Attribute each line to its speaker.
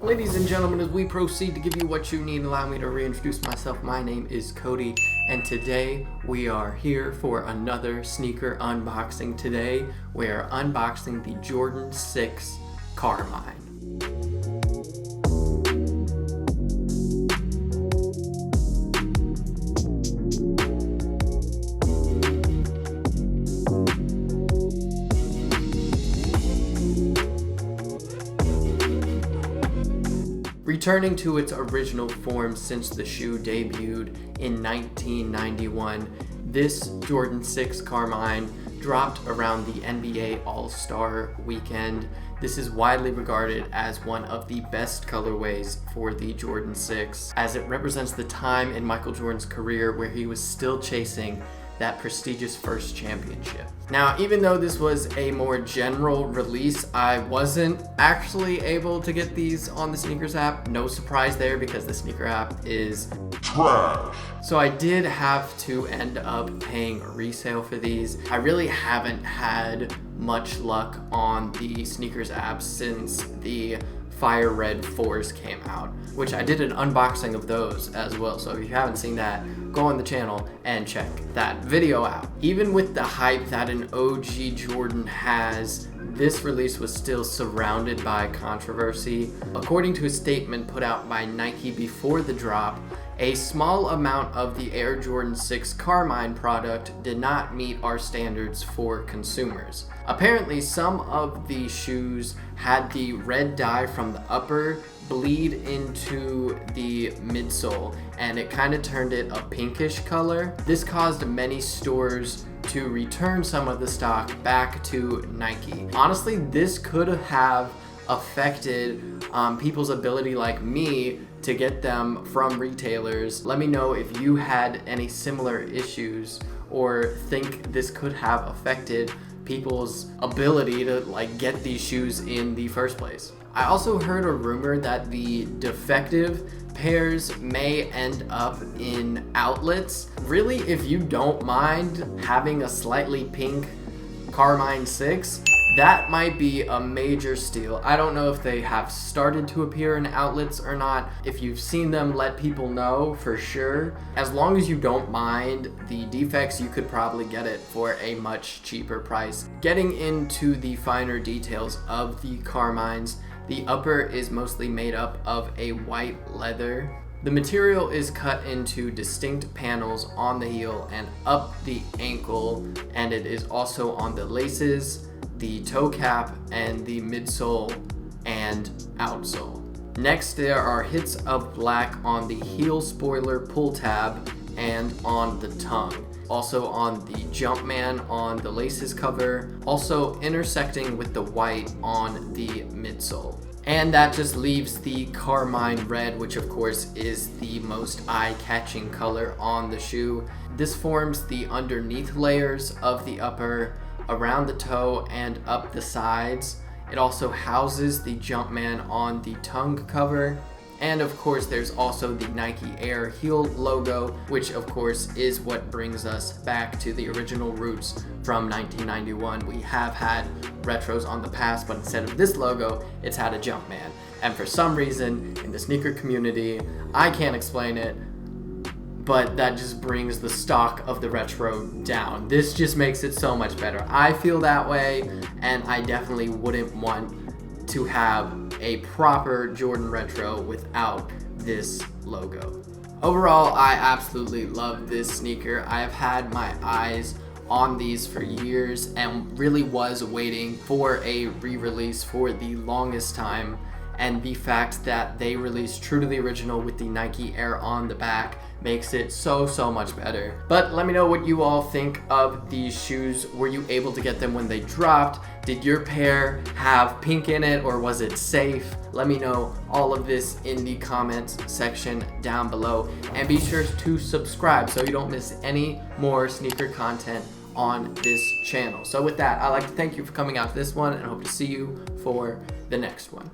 Speaker 1: Ladies and gentlemen, as we proceed to give you what you need, allow me to reintroduce myself. My name is Cody, and today we are here for another sneaker unboxing. Today we are unboxing the Jordan 6 Carmine. Returning to its original form since the shoe debuted in 1991, this Jordan 6 Carmine dropped around the NBA All-Star weekend. This is widely regarded as one of the best colorways for the Jordan 6, as it represents the time in Michael Jordan's career where he was still chasing that prestigious first championship. Now, even though this was a more general release, I wasn't actually able to get these on the sneakers app. No surprise there, because the sneaker app is trash. So I did have to end up paying resale for these. I really haven't had much luck on the sneakers app since the Fire Red 4s came out, which I did an unboxing of those as well. So if you haven't seen that, go on the channel and check that video out. Even with the hype that an OG Jordan has, this release was still surrounded by controversy. According to a statement put out by Nike before the drop, a small amount of the Air Jordan 6 Carmine product did not meet our standards for consumers. Apparently, some of the shoes had the red dye from the upper bleed into the midsole, and it kind of turned it a pinkish color. This caused many stores to return some of the stock back to Nike. Honestly, this could have affected people's ability like me to get them from retailers. Let me know if you had any similar issues or think this could have affected people's ability to get these shoes in the first place. I also heard a rumor that the defective pairs may end up in outlets. Really, if you don't mind having a slightly pink Carmine 6, that might be a major steal. I don't know if they have started to appear in outlets or not. If you've seen them, let people know for sure. As long as you don't mind the defects, you could probably get it for a much cheaper price. Getting into the finer details of the Carmines, the upper is mostly made up of a white leather. The material is cut into distinct panels on the heel and up the ankle, and it is also on the laces, the toe cap, and the midsole and outsole. Next, there are hits of black on the heel spoiler pull tab and on the tongue. Also on the Jumpman on the laces cover, also intersecting with the white on the midsole. And that just leaves the Carmine Red, which of course is the most eye-catching color on the shoe. This forms the underneath layers of the upper, around the toe and up the sides. It also houses the Jumpman on the tongue cover. And of course, there's also the Nike Air heel logo, which of course is what brings us back to the original roots from 1991. We have had retros on the past, but instead of this logo, it's had a Jumpman. And for some reason, in the sneaker community, I can't explain it, but that just brings the stock of the retro down. This just makes it so much better. I feel that way, and I definitely wouldn't want to have a proper Jordan retro without this logo. Overall, I absolutely love this sneaker. I have had my eyes on these for years and really was waiting for a re-release for the longest time, and the fact that they released true to the original with the Nike Air on the back makes it so much better. But let me know what you all think of these shoes. Were you able to get them when they dropped? Did your pair have pink in it, or was it safe? Let me know all of this in the comments section down below, and be sure to subscribe so you don't miss any more sneaker content on this channel. So with that, I'd like to thank you for coming out to this one, and hope to see you for the next one.